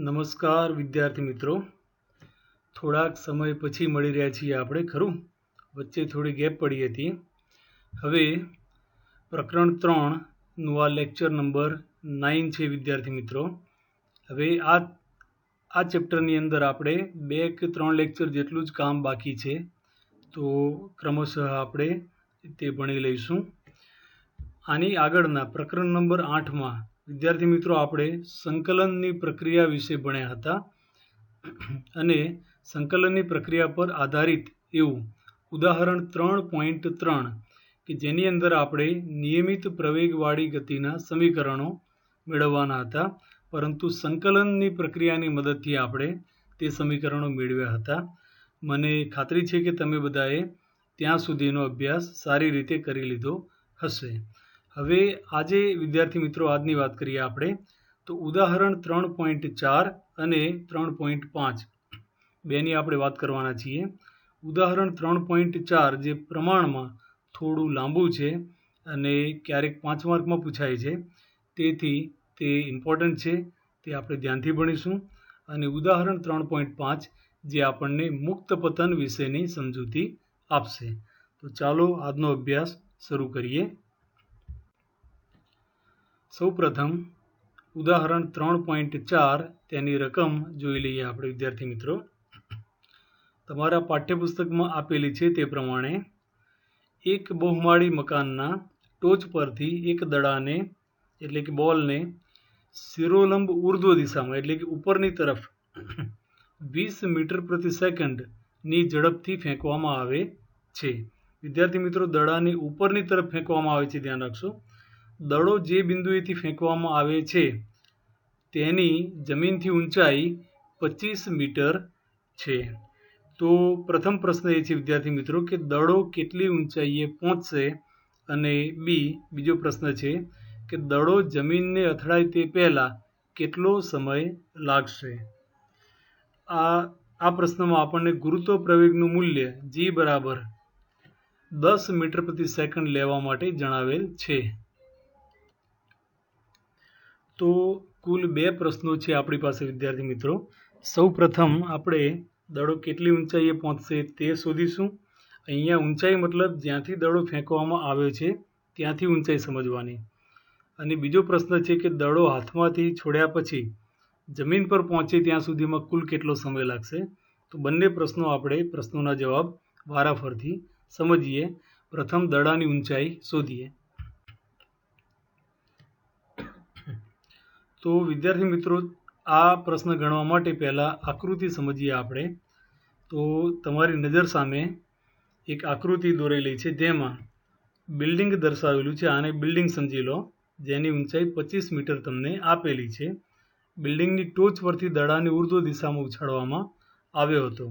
નમસ્કાર વિદ્યાર્થી મિત્રો. થોડાક સમય પછી મળી રહ્યા છીએ આપણે, ખરું? વચ્ચે થોડી ગેપ પડી હતી. હવે પ્રકરણ 3નું આ લેક્ચર નંબર 9 છે વિદ્યાર્થી મિત્રો. હવે આ ચેપ્ટરની અંદર આપણે 2 કે 3 લેક્ચર જેટલું જ કામ બાકી છે, તો ક્રમશઃ આપણે તે ભણી લઈશું. આની આગળના પ્રકરણ નંબર 8માં વિદ્યાર્થી મિત્રો આપણે સંકલનની પ્રક્રિયા વિશે ભણ્યા હતા અને સંકલનની પ્રક્રિયા પર આધારિત એવું ઉદાહરણ 3.3 કે જેની અંદર આપણે નિયમિત પ્રવેગવાળી ગતિના સમીકરણો મેળવવાના હતા, પરંતુ સંકલનની પ્રક્રિયાની મદદથી આપણે તે સમીકરણો મેળવ્યા હતા. મને ખાતરી છે કે તમે બધાએ ત્યાં સુધીનો અભ્યાસ સારી રીતે કરી લીધો હશે. હવે આજે વિદ્યાર્થી મિત્રો આજની વાત કરીએ આપણે, તો ઉદાહરણ 3.4 અને 3.5 બેની આપણે વાત કરવાના છીએ. ઉદાહરણ 3.4 જે પ્રમાણમાં થોડું લાંબુ છે અને ક્યારેક 5 માર્કમાં પૂછાય છે, તેથી તે ઇમ્પોર્ટન્ટ છે, તે આપણે ધ્યાનથી ભણીશું. અને ઉદાહરણ 3.5 જે આપણને મુક્ત પતન વિશેની સમજૂતી આપશે. તો ચાલો આજનો અભ્યાસ શરૂ કરીએ. સૌપ્રથમ ઉદાહરણ 3.4 તેની રકમ જોઈ લઈએ આપણે વિદ્યાર્થી મિત્રો. તમારા પાઠ્યપુસ્તકમાં આપેલી છે તે પ્રમાણે એક બહુમાળી મકાનના ટોચ પરથી એક દડાને એટલે કે બોલને શિરોલંબ ઉર્ધ્વ દિશામાં એટલે કે ઉપરની તરફ 20 મીટર પ્રતિ સેકન્ડની ઝડપથી ફેંકવામાં આવે છે. વિદ્યાર્થી મિત્રો, દડાને ઉપરની તરફ ફેંકવામાં આવે છે, ધ્યાન રાખશો. દડો જે બિંદુએથી ફેંકવામાં આવે છે તેની જમીનથી ઊંચાઈ 25 મીટર છે. તો પ્રથમ પ્રશ્ન એ છે વિદ્યાર્થી મિત્રો કે દડો કેટલી ઊંચાઈએ પહોંચશે, અને બીજો પ્રશ્ન છે કે દડો જમીનને અથડાય તે પહેલાં કેટલો સમય લાગશે. આ પ્રશ્નમાં આપણને ગુરુત્વ પ્રવેગનું મૂલ્ય G બરાબર 10 મીટર પ્રતિ સેકન્ડ લેવા માટે જણાવેલ છે. તો કુલ 2 પ્રશ્નો છે આપણી પાસે વિદ્યાર્થી મિત્રો. સૌ પ્રથમ આપણે દડો કેટલી ઊંચાઈએ પહોંચશે તે શોધીશું. અહીંયા ઊંચાઈ મતલબ જ્યાંથી દડો ફેંકવામાં આવ્યો છે ત્યાંથી ઊંચાઈ સમજવાની. અને બીજો પ્રશ્ન છે કે દડો હાથમાંથી છોડ્યા પછી જમીન પર પહોંચે ત્યાં સુધીમાં કુલ કેટલો સમય લાગશે. તો બંને પ્રશ્નો આપણે પ્રશ્નોના જવાબ વારાફરથી સમજીએ. પ્રથમ દડાની ઊંચાઈ શોધીએ. તો વિદ્યાર્થી મિત્રો, આ પ્રશ્ન ગણવા માટે પહેલાં આકૃતિ સમજીએ આપણે. તો તમારી નજર સામે એક આકૃતિ દોરેલી છે જેમાં બિલ્ડિંગ દર્શાવેલું છે. આને બિલ્ડિંગ સમજી લો, જેની ઊંચાઈ 25 મીટર તમને આપેલી છે. બિલ્ડિંગની ટોચ પરથી દડાને ઉર્ધ્વ દિશામાં ઉછાળવામાં આવ્યો હતો.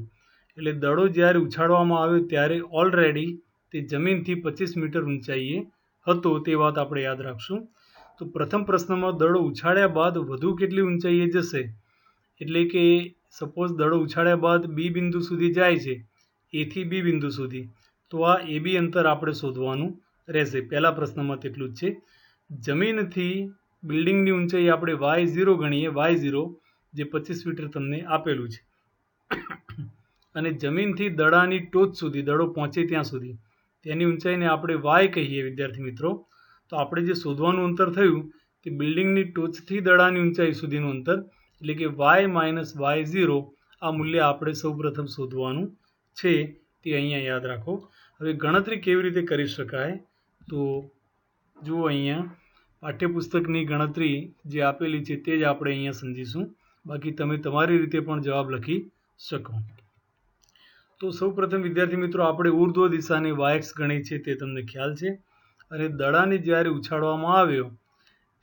એટલે દડો જ્યારે ઉછાળવામાં આવ્યો ત્યારે ઓલરેડી તે જમીનથી 25 મીટર ઊંચાઈએ હતો, તે વાત આપણે યાદ રાખશું. તો પ્રથમ પ્રશ્નમાં દડો ઉછાળ્યા બાદ વધુ કેટલી ઊંચાઈએ જશે, એટલે કે સપોઝ દડો ઉછાળ્યા બાદ બી બિંદુ સુધી જાય છે, એથી બી બિંદુ સુધી, તો આ AB અંતર આપણે શોધવાનું રહેશે. પહેલા પ્રશ્નમાં તેટલું જ છે. જમીનથી બિલ્ડિંગની ઊંચાઈ આપણે Y0 ગણીએ, Y0 જે 25 મીટર તમને આપેલું છે, અને જમીનથી દડાની ટોચ સુધી, દડો પહોંચે ત્યાં સુધી તેની ઊંચાઈને આપણે Y કહીએ વિદ્યાર્થી મિત્રો. તો આપણે જે શોધવાનું અંતર થયું તે બિલ્ડિંગની ટોચથી દડાની ઊંચાઈ સુધીનું અંતર, એટલે કે Y - Y0 આ મૂલ્ય આપણે સૌપ્રથમ શોધવાનું છે, તે અહીંયા યાદ રાખો. હવે ગણતરી કેવી રીતે કરી શકાય, તો જુઓ અહીંયા પાઠ્યપુસ્તકની ગણતરી જે આપેલી છે તે જ આપણે અહીંયા સમજીશું. બાકી તમે તમારી રીતે પણ જવાબ લખી શકો. તો સૌપ્રથમ વિદ્યાર્થી મિત્રો આપણે ઉર્ધ્વ દિશાને YX ગણી છે તે તમને ખ્યાલ છે. અને દડાને જ્યારે ઉછાળવામાં આવ્યો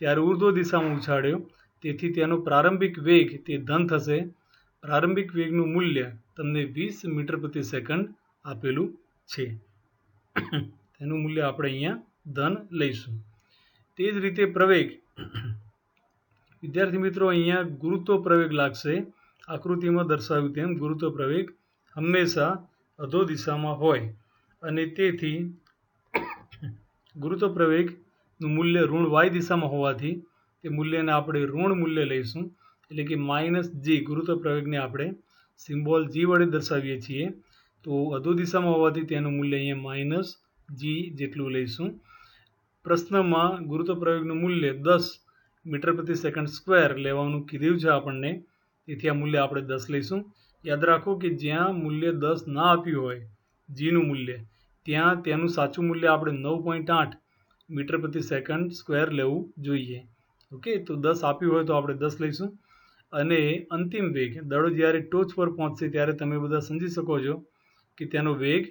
ત્યારે ઉર્ધ્વ દિશામાં ઉછાળ્યો, તેથી તેનો પ્રારંભિક વેગ તે ધન થશે. પ્રારંભિક વેગનું મૂલ્ય તમને 20 મીટર પ્રતિ સેકન્ડ આપેલું છે. તેનું મૂલ્ય આપણે અહીંયા ધન લઈશું. તે જ રીતે પ્રવેગ, વિદ્યાર્થી મિત્રો અહીંયા ગુરુત્વ પ્રવેગ લાગશે. આકૃતિમાં દર્શાવ્યું તેમ ગુરુત્વ પ્રવેગ હંમેશા અધો દિશામાં હોય, અને તેથી ગુરુત્વ પ્રવેગનું મૂલ્ય ઋણ Y દિશામાં હોવાથી તે મૂલ્યને આપણે ઋણ મૂલ્ય લઈશું. એટલે કે -g ગુરુત્વ પ્રવેગને આપણે સિમ્બોલ g વડે દર્શાવીએ છીએ. તો અધો દિશામાં હોવાથી તેનું મૂલ્ય અહીંયા -g જેટલું લઈશું. પ્રશ્નમાં ગુરુત્વ પ્રવેગનું મૂલ્ય 10 મીટર પ્રતિ સેકન્ડ સ્ક્વેર લેવાનું કીધું છે આપણને, તેથી આ મૂલ્ય આપણે 10 લઈશું. યાદ રાખો કે જ્યાં મૂલ્ય 10 ના આપ્યું હોય જીનું મૂલ્ય, ત્યાં તેનું સાચું મૂલ્ય આપણે 9.8 મીટર પ્રતિ સેકન્ડ સ્ક્વેર લેવું જોઈએ. ઓકે, તો 10 આપ્યું હોય તો આપણે 10 લઈશું. અને અંતિમ વેગ, દડો જ્યારે ટોચ પર પહોંચશે ત્યારે તમે બધા સમજી શકો છો કે તેનો વેગ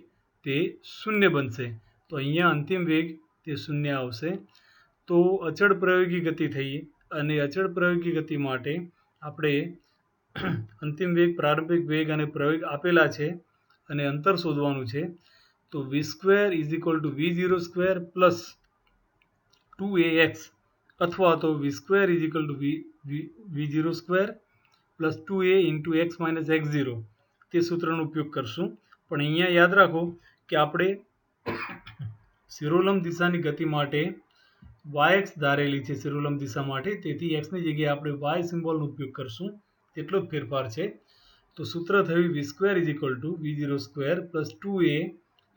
તે 0 બનશે. તો અહીંયા અંતિમ વેગ તે 0 આવશે. તો અચળ પ્રયોગી ગતિ થઈ, અને અચળ પ્રયોગી ગતિ માટે આપણે અંતિમ વેગ, પ્રારંભિક વેગ અને પ્રવેગ આપેલા છે અને અંતર શોધવાનું છે. તો v² = v0² પ્લસ 2ax અથવા તો v² = v0² plus 2a × x - x0 તે સૂત્રનો ઉપયોગ કરશું. પણ અહીંયા યાદ રાખો કે આપણે શિરોલંબ દિશાની ગતિ માટે yx ધારેલી છે શિરોલંબ દિશા માટે, તેથી x ની જગ્યાએ આપણે y સિમ્બોલનો ઉપયોગ કરશું. તેટલો જ ફેરફાર છે. તો સૂત્ર થયું v² = v0² plus 2a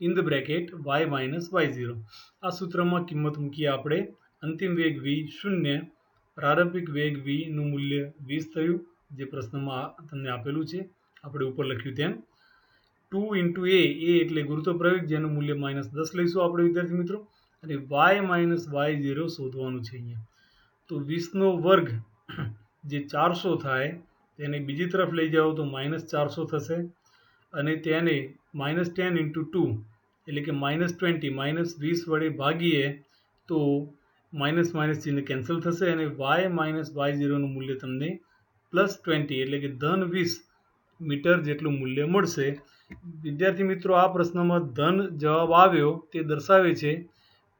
× y - y0. આ સૂત્રમાં કિંમત મૂકીએ આપણે. અંતિમ વેગ v0, પ્રારંભિક વેગ v નું મૂલ્ય 20 થયું, જે પ્રશ્નમાં તમને આપેલું છે, આપણે ઉપર લખ્યું તેમ. 2 × a એટલે ગુરુત્વ પ્રવેગ, જેનું મૂલ્ય -10 લઈશું આપણે વિદ્યાર્થી મિત્રો. અને y - y0 શોધવાનું છે અહીંયા. તો 20નો વર્ગ જે 400 થાય, તેને બીજી તરફ લઈ જાઓ તો -400 થશે. અને તેને -10 × 2 એટલે કે -20 -20 વડે ભાગીએ તો માઇનસ ચિહ્ન કેન્સલ થશે અને y - y0 નું મૂલ્ય તમને +20 એટલે કે -20 મીટર જેટલું મૂલ્ય મળશે. વિદ્યાર્થી મિત્રો, આ પ્રશ્નમાં ધન જવાબ આવ્યો તે દર્શાવે છે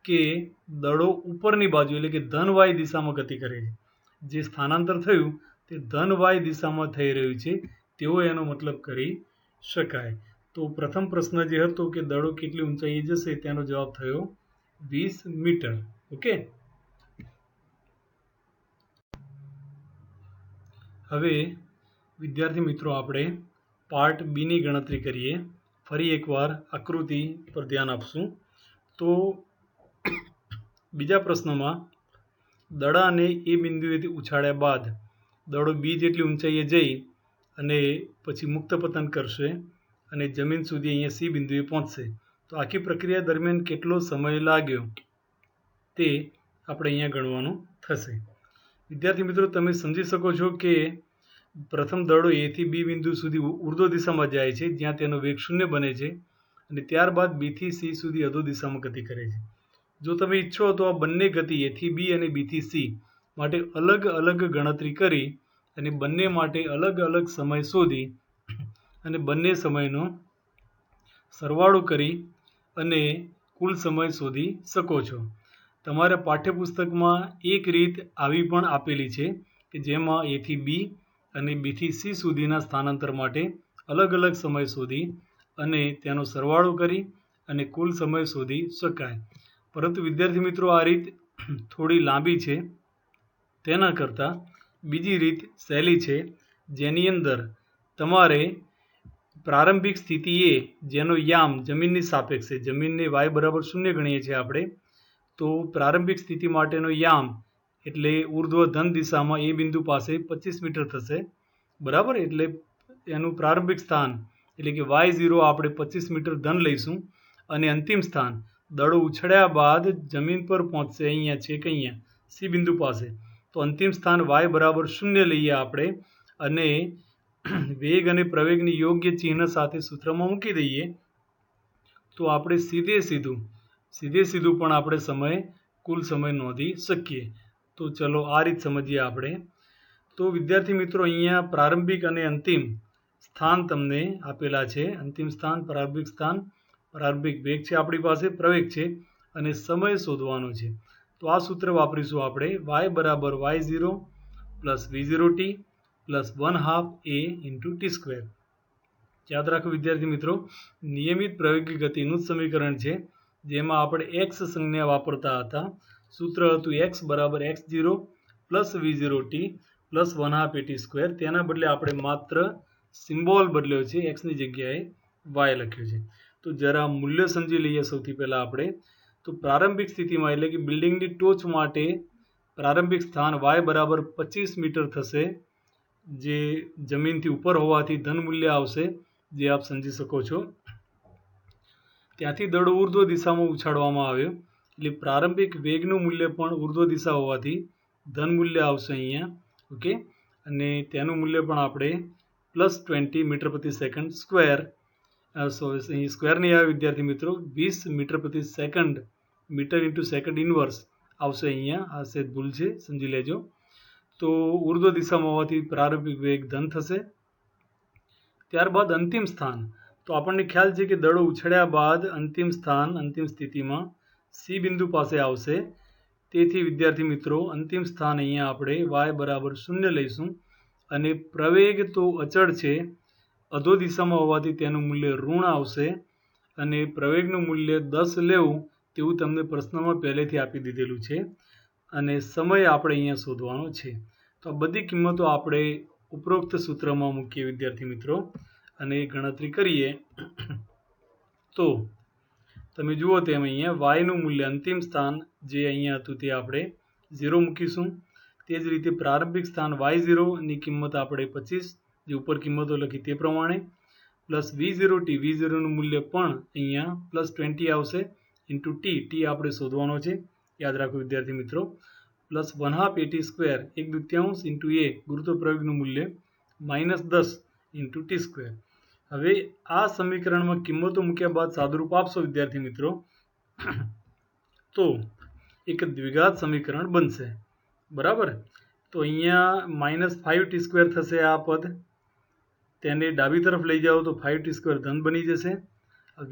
કે દડો ઉપરની બાજુ એટલે કે ધન y દિશામાં ગતિ કરે છે. જે સ્થાનાંતર થયું તે ધન y દિશામાં થઈ રહ્યું છે તેવો એનો મતલબ કરી શકાય. તો પ્રથમ પ્રશ્ન જે હતો કે દડો કેટલી ઊંચાઈએ જશે, તેનો જવાબ થયો 20 મીટર. ઓકે, હવે વિદ્યાર્થી મિત્રો આપણે પાર્ટ બીની ગણતરી કરીએ. ફરી એકવાર આકૃતિ પર ધ્યાન આપશું. તો બીજા પ્રશ્નમાં દડાને એ બિંદુએથી ઉછાળ્યા બાદ દડો બી જેટલી ઊંચાઈએ જઈ અને પછી મુક્ત પતન કરશે અને જમીન સુધી અહીંયા સી બિંદુએ પહોંચશે. તો આખી પ્રક્રિયા દરમિયાન કેટલો સમય લાગ્યો તે આપણે અહીંયા ગણવાનું થશે. વિદ્યાર્થી મિત્રો, તમે સમજી શકો છો કે પ્રથમ દડો એ થી બી બિંદુ સુધી ઉર્ધ્વ દિશામાં જાય છે, જ્યાં તેનો વેગ 0 બને છે, અને ત્યારબાદ બી થી સી સુધી અધો દિશામાં ગતિ કરે છે. જો તમે ઈચ્છો તો આ બંને ગતિ એ થી બી અને બી થી સી માટે અલગ અલગ ગણતરી કરી અને બંને માટે અલગ અલગ સમય શોધી અને બંને સમયનો સરવાળો કરી અને કુલ સમય શોધી શકો છો. તમારા પાઠ્યપુસ્તકમાં એક રીત આવી પણ આપેલી છે કે જેમાં એ થી બી અને બી થી સી સુધીના સ્થાનાંતર માટે અલગ અલગ સમય શોધી અને તેનો સરવાળો કરી અને કુલ સમય શોધી શકાય. પરંતુ વિદ્યાર્થી મિત્રો, આ રીત થોડી લાંબી છે. તેના કરતાં બીજી રીત સહેલી છે, જેની અંદર તમારે પ્રારંભિક સ્થિતિ એ, જેનો યામ જમીનની સાપેક્ષે, જમીનને y = 0 ગણીએ છીએ આપણે, તો પ્રારંભિક સ્થિતિ માટેનો યામ એટલે ઉર્ધ્વ ધન દિશામાં એ બિંદુ પાસે 25 મીટર થશે. બરાબર, એટલે એનું પ્રારંભિક સ્થાન એટલે કે y0 આપણે 25 મીટર ધન લઈશું. અને અંતિમ સ્થાન દડો ઉછળ્યા બાદ જમીન પર પહોંચશે, અહીંયા છે કે અહીંયા સી બિંદુ પાસે, તો અંતિમ સ્થાન y = 0 લઈએ આપણે અને વેગ અને પ્રવેગની યોગ્ય ચિહ્ન સાથે સૂત્રમાં મૂકી દઈએ તો આપણે સીધે સીધું પણ આપણે કુલ સમય નોંધી શકીએ. તો ચલો આ રીત સમજીએ આપણે. તો વિદ્યાર્થી મિત્રો, અહીંયા પ્રારંભિક અને અંતિમ સ્થાન તમને આપેલા છે. અંતિમ સ્થાન, પ્રારંભિક વેગ છે આપણી પાસે, પ્રવેગ છે અને સમય શોધવાનો છે. તો આ સૂત્ર વાપરીશું આપણે. y = y0 + v0t + 1/2 a × t². યાદ રાખો વિદ્યાર્થી મિત્રો, નિયમિત પ્રયોગી ગતિનું જ સમીકરણ છે, જેમાં આપણે x સંજ્ઞા વાપરતા હતા. સૂત્ર હતું x = x0 + v0t plus 1/2 AT square. તેના બદલે આપણે માત્ર સિમ્બોલ બદલ્યો છે, એક્સની જગ્યાએ વાય લખ્યું છે. તો જરા મૂલ્ય સમજી લઈએ સૌથી પહેલાં આપણે. તો પ્રારંભિક સ્થિતિમાં એટલે કે બિલ્ડિંગની ટોચ માટે પ્રારંભિક સ્થાન વાય બરાબર 25 મીટર થશે, જે જમીનથી ઉપર હોવાથી ધન મૂલ્ય આવશે, જે આપ સમજી શકો છો. ત્યાંથી દડો ઉર્ધ્વ દિશામાં ઉછાળવામાં આવ્યો એટલે પ્રારંભિક વેગનું મૂલ્ય પણ ઉર્ધ્વ દિશા હોવાથી ધન મૂલ્ય આવશે અહીંયા. ઓકે, અને તેનું મૂલ્ય પણ આપણે +20 મીટર પ્રતિ સેકન્ડ સ્ક્વેર, અહીં સ્ક્વેર નહીં આવે વિદ્યાર્થી મિત્રો, 20 મીટર પ્રતિ second, metre into second inverse આવશે અહીંયા. આ સેજ ભૂલ છે, સમજી લેજો. તો ઉર્ધ્વ દિશામાં હોવાથી પ્રારંભિક વેગ ધન થશે. ત્યારબાદ અંતિમ સ્થાન. તો આપણને ખ્યાલ છે કે દડો ઉછળ્યા બાદ અંતિમ સ્થાન, અંતિમ સ્થિતિમાં સી બિંદુ પાસે આવશે. તેથી વિદ્યાર્થી મિત્રો અંતિમ સ્થાન અહીંયા આપણે વાય બરાબર 0 લઈશું. અને પ્રવેગ તો અચળ છે, અધો દિશામાં હોવાથી તેનું મૂલ્ય ઋણ આવશે. અને પ્રવેગનું મૂલ્ય 10 લેવું તેવું તમને પ્રશ્નમાં પહેલેથી આપી દીધેલું છે. અને સમય આપણે અહીંયા શોધવાનો છે. તો આ બધી કિંમતો આપણે ઉપરોક્ત સૂત્રમાં મૂકીએ વિદ્યાર્થી મિત્રો અને ગણતરી કરીએ. તો તમે જુઓ તેમ અહીંયા વાયનું મૂલ્ય અંતિમ સ્થાન જે અહીંયા હતું તે આપણે 0 મૂકીશું. તે જ રીતે પ્રારંભિક સ્થાન y0ની કિંમત આપણે 25, જે ઉપર કિંમતો લખી તે પ્રમાણે, પ્લસ v0t, v0નું મૂલ્ય પણ અહીંયા +20 આવશે ઇન્ટુ ટી આપણે શોધવાનો છે, યાદ રાખો વિદ્યાર્થી મિત્રો. પ્લસ 1/2 AT સ્ક્વેર, 1/2 ઇન્ટુ એ ગુરુત્વ પ્રવેગનું મૂલ્ય -10 ઇન્ટુ ટી સ્ક્વેર. હવે આ સમીકરણમાં કિંમતો મૂક્યા બાદ સાદુરૂપ આપશો વિદ્યાર્થી મિત્રો તો એક દ્વિઘાત સમીકરણ બનશે. બરાબર. તો અહીંયા -5t² થશે આ પદ. તેને ડાબી તરફ લઈ જાઓ તો 5t² ધન બની જશે.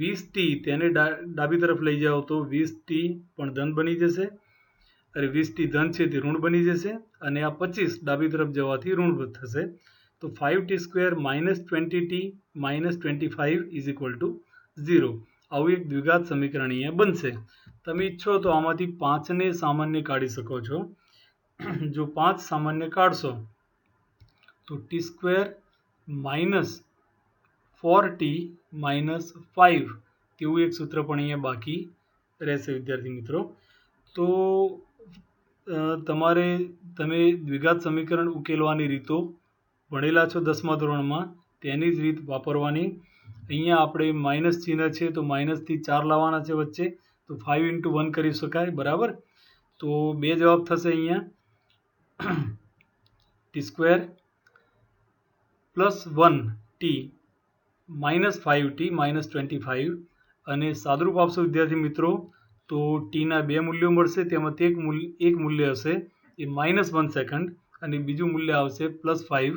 20t તેને ડાબી તરફ લઈ જાઓ તો 20t પણ ધન બની જશે. અરે 20t ધન છે તે ઋણ બની જશે. અને આ 25 ડાબી તરફ જવાથી ઋણ થશે. તો 5t² -20t -25 = 0. આવું એક દ્વિઘાત સમીકરણ અહીંયા બનશે. તમે ઈચ્છો તો આમાંથી 5ને સામાન્ય કાઢી શકો છો. જો 5 સામાન્ય કાઢશો તો t² -4t -5 તેવું એક સૂત્ર પણ અહીંયા બાકી રહેશે વિદ્યાર્થી મિત્રો. તો તમે દ્વિઘાત સમીકરણ ઉકેલવાની રીતો ભણેલા છો 10મા ધોરણમાં, તેની જ રીત વાપરવાની. અહીંયા આપણે માઇનસ ચિહ્ન છે તો માઇનસથી 4 લાવવાના છે વચ્ચે, તો 5 × 1 કરી શકાય. બરાબર. તો 2 જવાબ થશે અહીંયા. t² +1t -5t -25. અને સાદુરૂપ આપશો વિદ્યાર્થી મિત્રો તો ટીના 2 મૂલ્યો મળશે. તેમાંથી એક મૂલ્ય હશે એ -1 સેકન્ડ અને બીજું મૂલ્ય આવશે +5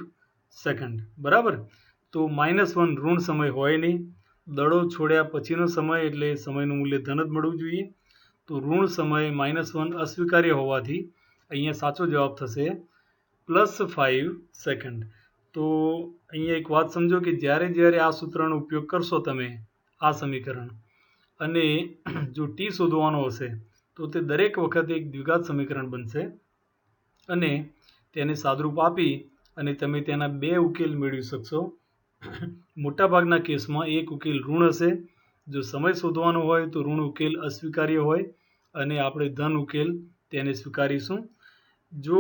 સેકન્ડ. બરાબર. તો -1 ઋણ સમય હોય નહીં. દડો છોડ્યા પછીનો સમય એટલે સમયનું મૂલ્ય ધન જ મળવું જોઈએ. તો ઋણ સમય -1 અસ્વીકાર્ય હોવાથી અહીંયા સાચો જવાબ થશે +5 સેકન્ડ. તો અહીંયા એક વાત સમજો કે જ્યારે આ સૂત્રનો ઉપયોગ કરશો તમે આ સમીકરણ અને જો ટી શોધવાનો હશે તો તે દરેક વખતે એક દ્વિઘાત સમીકરણ બનશે અને તેને સાદુરૂપ આપી અને તમે તેના 2 ઉકેલ મેળવી શકશો. મોટાભાગના કેસમાં એક ઉકેલ ઋણ હશે. જો સમય શોધવાનો હોય તો ઋણ ઉકેલ અસ્વીકાર્ય હોય અને આપણે ધન ઉકેલ તેને સ્વીકારીશું. જો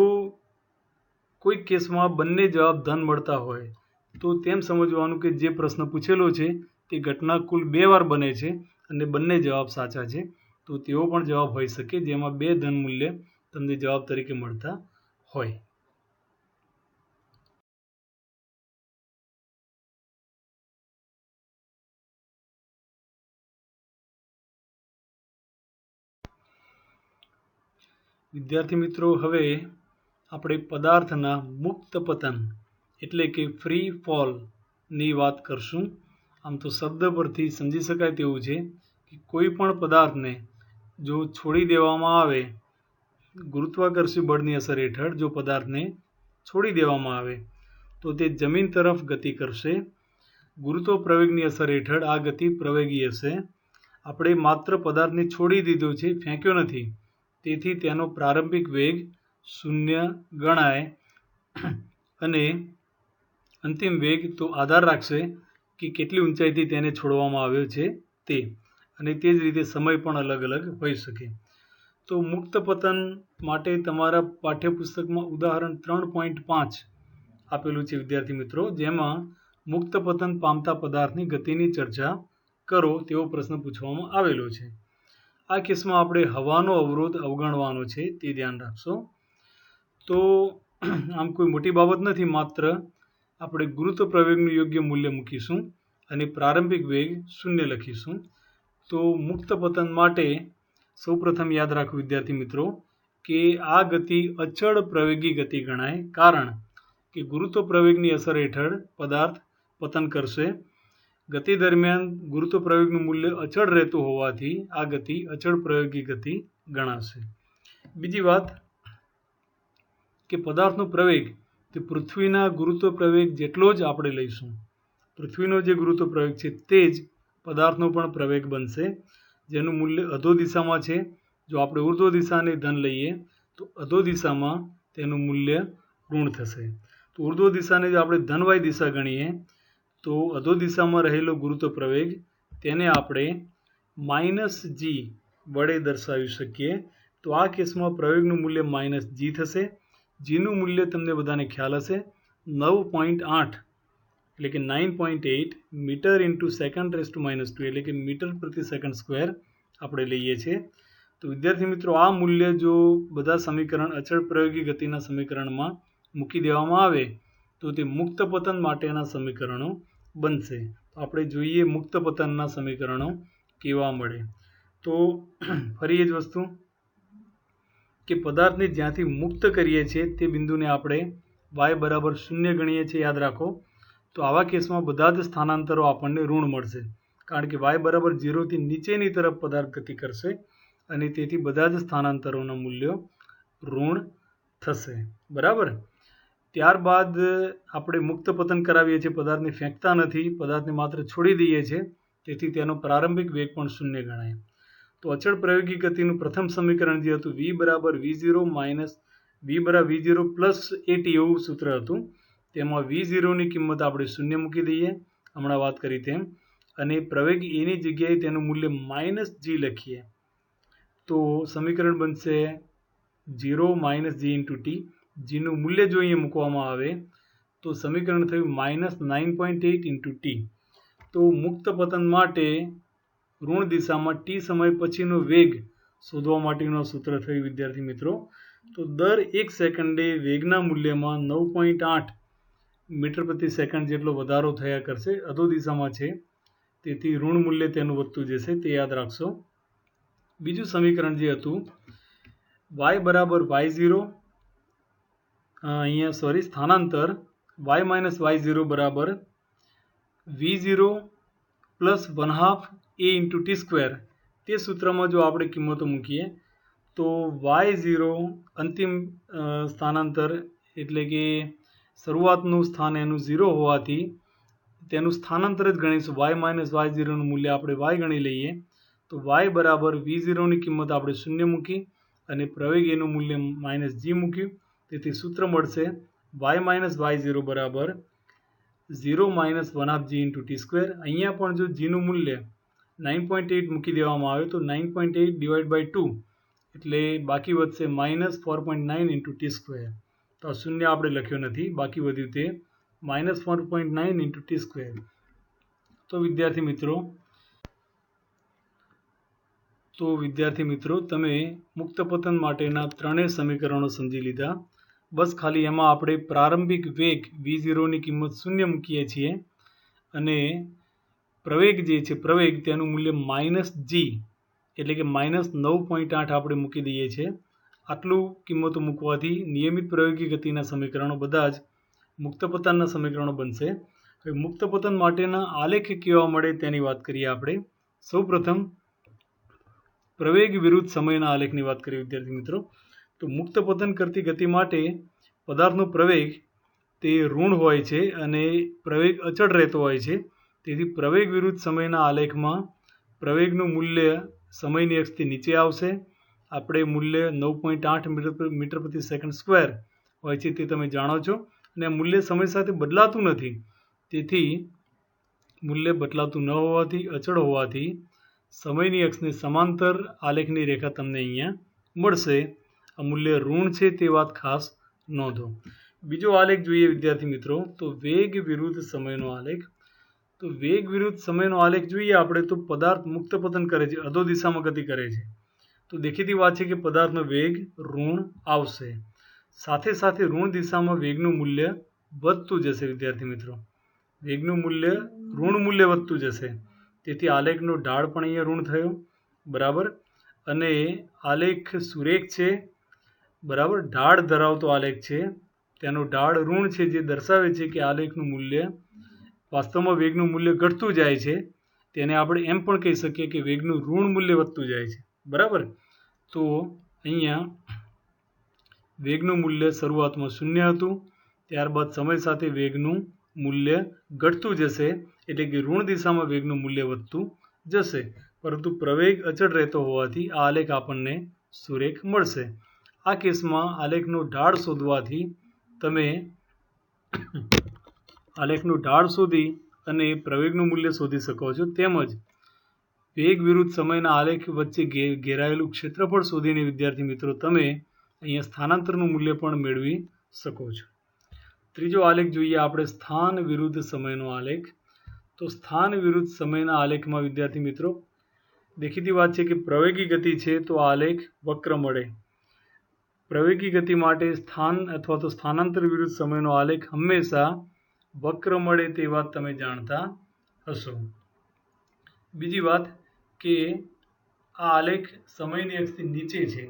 કોઈ કેસમાં બંને જવાબ ધન મળતા હોય તો તેમ સમજવાનું કે જે પ્રશ્ન પૂછેલો છે તે ઘટના કુલ 2 વાર બને છે અને બંને જવાબ સાચા છે. તો તેવો પણ જવાબ હોઈ શકે જેમાં 2 ધન મૂલ્ય તમને જવાબ તરીકે મળતા હોય. વિદ્યાર્થી મિત્રો હવે આપણે પદાર્થના મુક્ત પતન એટલે કે ફ્રી ફોલની વાત કરશું. આમ તો શબ્દ પરથી સમજી શકાય તેવું છે કે કોઈ પણ પદાર્થને જો છોડી દેવામાં આવે, ગુરુત્વાકર્ષી બળની અસર હેઠળ જો પદાર્થને છોડી દેવામાં આવે તો તે જમીન તરફ ગતિ કરશે. ગુરુત્વ પ્રવેગની અસર હેઠળ આ ગતિ પ્રવેગી હશે. આપણે માત્ર પદાર્થને છોડી દીધો છે, ફેંક્યો નથી. તેથી તેનો પ્રારંભિક વેગ 0 ગણાય. અને અંતિમ વેગ તો આધાર રાખશે કે કેટલી ઊંચાઈથી તેને છોડવામાં આવ્યો છે તે, અને તે જ રીતે સમય પણ અલગ અલગ હોઈ શકે. તો મુક્ત પતન માટે તમારા પાઠ્યપુસ્તકમાં ઉદાહરણ 3.5 આપેલું છે વિદ્યાર્થી મિત્રો, જેમાં મુક્ત પતન પામતા પદાર્થની ગતિની ચર્ચા કરો તેવો પ્રશ્ન પૂછવામાં આવેલો છે. આ કેસમાં આપણે હવાનો અવરોધ અવગણવાનો છે, તે ધ્યાન રાખશો. તો આમ કોઈ મોટી બાબત નથી, માત્ર આપણે ગુરુત્વ પ્રવેગનું યોગ્ય મૂલ્ય મૂકીશું અને પ્રારંભિક વેગ 0 લખીશું. તો મુક્ત પતન માટે સૌપ્રથમ યાદ રાખો વિદ્યાર્થી મિત્રો કે આ ગતિ અચળ પ્રવેગી ગતિ ગણાય, કારણ કે ગુરુત્વ પ્રવેગની અસર હેઠળ પદાર્થ પતન કરશે. ગતિ દરમિયાન ગુરુત્વ પ્રવેગનું મૂલ્ય અચળ રહેતું હોવાથી આ ગતિ અચળ પ્રવેગી ગતિ ગણાશે. બીજી વાત કે પદાર્થનો પ્રવેગ તે પૃથ્વીના ગુરુત્વ પ્રવેગ જેટલો જ આપણે લઈશું. પૃથ્વીનો જે ગુરુત્વ પ્રવેગ છે તે જ પદાર્થનો પણ પ્રવેગ બનશે, જેનું મૂલ્ય અધો દિશામાં છે. જો આપણે ઉર્ધ્વ દિશાને ધન લઈએ તો અધો દિશામાં તેનું મૂલ્ય ઋણ થશે. તો ઉર્ધ્વ દિશાને જો આપણે ધનવાય દિશા ગણીએ તો અધો દિશામાં રહેલો ગુરુત્વ પ્રવેગ તેને આપણે -g વડે દર્શાવી શકીએ. તો આ કેસમાં પ્રવેગનું મૂલ્ય -g થશે. જીનું મૂલ્ય તમને બધાને ખ્યાલ હશે, 9.8 એટલે કે 9.8 metre into second raise to -2 એટલે કે મીટર પ્રતિ સેકન્ડ સ્ક્વેર આપણે લઈએ છીએ. તો વિદ્યાર્થી મિત્રો આ મૂલ્ય જો બધા સમીકરણ અચળ પ્રયોગી ગતિના સમીકરણમાં મૂકી દેવામાં આવે તો તે મુક્ત પતન માટેના સમીકરણો બનશે. તો આપણે જોઈએ મુક્ત પતનના સમીકરણો કેવા મળે. તો ફરી એ જ વસ્તુ કે પદાર્થને જ્યાંથી મુક્ત કરીએ છીએ તે બિંદુને આપણે y બરાબર 0 ગણીએ છીએ, યાદ રાખો. તો આવા કેસમાં બધા જ સ્થાનાંતરો આપણને ઋણ મળશે, કારણ કે y બરાબર 0 થી નીચેની તરફ પદાર્થ ગતિ કરશે અને તેથી બધા જ સ્થાનાંતરોના મૂલ્યો ઋણ થશે. બરાબર. ત્યારબાદ આપણે મુક્ત પતન કરાવીએ છીએ, પદાર્થને ફેંકતા નથી, પદાર્થને માત્ર છોડી દઈએ છીએ, તેથી તેનો પ્રારંભિક વેગ પણ 0 ગણાય. તો અચળ પ્રયોગિક ગતિનું પ્રથમ સમીકરણ જે હતું v બરાબર v0 પ્લસ at એવું સૂત્ર હતું. તેમાં v0ની કિંમત આપણે 0 મૂકી દઈએ, હમણાં વાત કરી તેમ, અને પ્રવેગ એની જગ્યાએ તેનું મૂલ્ય -g લખીએ તો સમીકરણ બનશે 0 - g × t. જીનું મૂલ્ય જો અહીંયા મૂકવામાં આવે તો સમીકરણ થયું -9.8 × t. તો મુક્ત પતન માટે ઋણ દિશામાં t સમય પછીનો વેગ શોધવા માટેનું સૂત્ર થયું વિદ્યાર્થી મિત્રો. તો દર 1 સેકન્ડે વેગના મૂલ્યમાં 9.8 મીટર પ્રતિ સેકન્ડ જેટલો વધારો થયા કરશે. અધો દિશામાં છે તેથી ઋણ મૂલ્ય તેનું વધતું જશે, તે યાદ રાખશો. બીજું સમીકરણ જે હતું y બરાબર y0, અહીંયા સ્થાનાંતર y - y0 બરાબર v0 પ્લસ 1/2 a × t². તે સૂત્રમાં જો આપણે કિંમતો મૂકીએ તો y0 અંતિમ સ્થાનાંતર એટલે કે શરૂઆતનું સ્થાન એનું 0 હોવાથી તેનું સ્થાનાંતર જ ગણીશું. y - y0નું મૂલ્ય આપણે y ગણી લઈએ તો y બરાબર v0ની કિંમત આપણે 0 મૂકી અને પ્રવેગ એનું મૂલ્ય -g મૂક્યું, તેથી સૂત્ર મળશે y - y0 બરાબર 0 - 1/2 g × t². અહીંયા પણ જો gનું મૂલ્ય 9.8 મૂકી દેવામાં આવે તો 9.8 / 2 એટલે બાકી વધશે -4.9 × t². તો આ શૂન્ય આપણે લખ્યો નથી, બાકી વધ્યું તે -4.9 × t². તો વિદ્યાર્થી મિત્રો તમે મુક્ત પતન માટેના ત્રણેય સમીકરણો સમજી લીધા. બસ ખાલી એમાં આપણે પ્રારંભિક વેગ v0ની કિંમત 0 મૂકીએ છીએ અને પ્રવેગ જે છે તેનું મૂલ્ય -g એટલે કે -9.8 આપણે મૂકી દઈએ છીએ. આટલું કિંમતો મૂકવાથી નિયમિત પ્રયોગી ગતિના સમીકરણો બધા જ મુક્ત પતનના સમીકરણો બનશે. હવે મુક્ત પતન માટેના આલેખ કેવા મળે તેની વાત કરીએ આપણે. સૌપ્રથમ પ્રવેગ વિરુદ્ધ સમયના આલેખની વાત કરીએ વિદ્યાર્થી મિત્રો. તો મુક્ત પતન કરતી ગતિ માટે પદાર્થનો પ્રવેગ તે ઋણ હોય છે અને પ્રવેગ અચળ રહેતો હોય છે. તેથી પ્રવેગ વિરુદ્ધ સમયના આલેખમાં પ્રવેગનું મૂલ્ય સમયની અક્ષથી નીચે આવશે. આપણે મૂલ્ય 9.8 મીટર પ્રતિ સેકન્ડ સ્ક્વેર હોય છે તે તમે જાણો છો, અને આ મૂલ્ય સમય સાથે બદલાતું નથી. તેથી મૂલ્ય બદલાતું ન હોવાથી, અચળ હોવાથી સમયની અક્ષને સમાંતર આલેખની રેખા તમને અહીંયા મળશે. આ મૂલ્ય ઋણ છે તે વાત ખાસ નોંધો. બીજો આલેખ જોઈએ વિદ્યાર્થી મિત્રો, તો વેગ વિરુદ્ધ સમયનો આલેખ. તો વેગ વિરુદ્ધ સમયનો આલેખ જોઈએ આપણે તો પદાર્થ મુક્ત પતન કરે છે, અધો દિશામાં ગતિ કરે છે. તો દેખીતી વાત છે કે પદાર્થનો વેગ ઋણ આવશે. સાથે સાથે ઋણ દિશામાં વેગનું મૂલ્ય વધતું જશે વિદ્યાર્થી મિત્રો. વેગનું મૂલ્ય ઋણ મૂલ્ય વધતું જશે. તેથી આલેખનો ઢાળ પણ અહીંયા ઋણ થયો, બરાબર. અને આલેખ સુરેખ છે, બરાબર. ઢાળ ધરાવતો આલેખ છે, તેનો ઢાળ ઋણ છે, જે દર્શાવે છે કે આલેખનું મૂલ્ય વાસ્તવમાં વેગનું મૂલ્ય ઘટતું જાય છે. તેને આપણે એમ પણ કહી શકીએ કે વેગનું ઋણ મૂલ્ય વધતું જાય છે, બરાબર. તો અહીંયા વેગનું મૂલ્ય શરૂઆતમાં 0 હતું, ત્યારબાદ સમય સાથે વેગનું મૂલ્ય ઘટતું જશે, એટલે કે ઋણ દિશામાં વેગનું મૂલ્ય વધતું જશે. પરંતુ પ્રવેગ અચળ રહેતો હોવાથી આ આલેખ આપણને સુરેખ મળશે. આ કેસમાં આલેખનો ઢાળ શોધવાથી તમે આલેખનું ઢાળ શોધી અને પ્રવેગનું મૂલ્ય શોધી શકો છો. તેમજ વેગ વિરુદ્ધ સમયના આલેખ વચ્ચે ઘેરાયેલું ક્ષેત્રફળ શોધીને વિદ્યાર્થી મિત્રો તમે અહીંયા સ્થાનાંતરનું મૂલ્ય પણ મેળવી શકો છો. ત્રીજો આલેખ જોઈએ આપણે, સ્થાન વિરુદ્ધ સમયનો આલેખ. તો સ્થાન વિરુદ્ધ સમયના આલેખમાં વિદ્યાર્થી મિત્રો દેખીતી વાત છે કે પ્રવેગી ગતિ છે તો આલેખ વક્ર મળે. પ્રવેગી ગતિ માટે સ્થાન અથવા તો સ્થાનાંતર વિરુદ્ધ સમયનો આલેખ હંમેશા વક્ર મળે તે વાત તમે જાણતા હશો. બીજી વાત કે આ આલેખ સમયની અક્ષથી નીચે છે,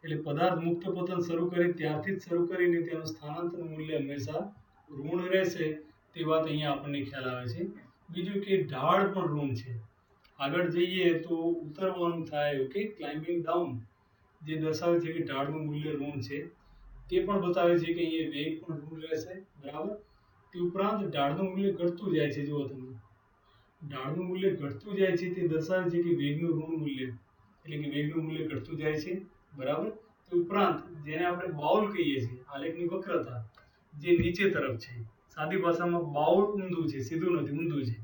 એટલે પદાર્થ મુક્ત પતન શરૂ કરે ત્યારથી જ શરૂ કરીને તેનું સ્થાનાંતર મૂલ્ય હંમેશા ઋણ રહેશે તે વાત અહીંયા આપણને ખ્યાલ આવે છે. બીજું કે ઢાળ પણ ઋણ છે. આગળ જઈએ તો ઉતરવાનું થાય, ઓકે, ક્લાઇમ્બિંગ ડાઉન, જે દર્શાવે છે કે ઢાળનું મૂલ્ય ઋણ છે. તે પણ બતાવે છે કે અહીંયા વેગ પણ ઋણ રહેશે, બરાબર. તે ઉપરાંત ઢાળનું મૂલ્ય ઘટતું જાય છે. જુઓ તમે, ઢાળનું મૂલ્ય ઘટતું જાય છે તે દર્શાવે છે કે વેગનું ઋણ મૂલ્ય, એટલે કે વેગનું મૂલ્ય ઘટતું જાય છે, બરાબર. તે ઉપરાંત જેને આપણે બાઉલ કહીએ છીએ, આલેખની વક્રતા જે નીચે તરફ છે, સાદી ભાષામાં બાઉલ ઊંધું છે, સીધું નથી, ઊંધું છે.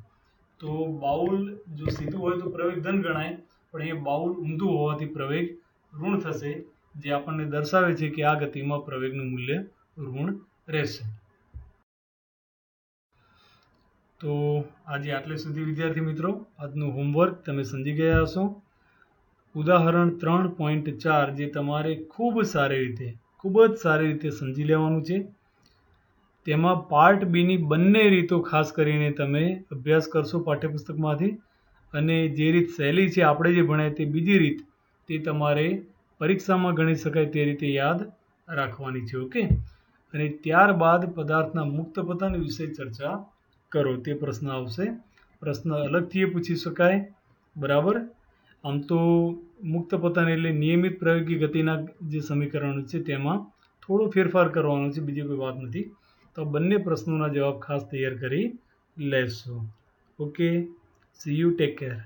તો બાઉલ જો સીધું હોય તો પ્રવેગ ધન ગણાય, પણ અહીંયા બાઉલ ઊંધું હોવાથી પ્રવેગ ઋણ થશે, જે આપણને દર્શાવે છે કે આ ગતિમાં પ્રવેગનું મૂલ્ય ઋણ રહેશે. તો આજે આટલે સુધી વિદ્યાર્થી મિત્રો આજનું હોમવર્ક તમે સમજી ગયા હશો. ઉદાહરણ 3.4 જે તમારે ખૂબ જ સારી રીતે સમજી લેવાનું છે. તેમાં પાર્ટ બીની બંને રીતો ખાસ કરીને તમે અભ્યાસ કરશો પાઠ્યપુસ્તકમાંથી, અને જે રીત સહેલી છે આપણે જે ભણ્યા તે બીજી રીત, તે તમારે પરીક્ષામાં ગણી શકાય તે રીતે યાદ રાખવાની છે, ઓકે. અને ત્યારબાદ પદાર્થના મુક્ત પતન વિશે ચર્ચા કરો, તે પ્રશ્ન આવશે. પ્રશ્ન અલગથી પૂછી શકાય, બરાબર. આમ તો મુક્ત પતન એટલે નિયમિત પ્રયોગી ગતિના જે સમીકરણો છે તેમાં થોડો ફેરફાર કરવાનો છે, બીજી કોઈ વાત નથી. તો બંને પ્રશ્નોના જવાબ ખાસ તૈયાર કરી લેશો, okay. C you, take care.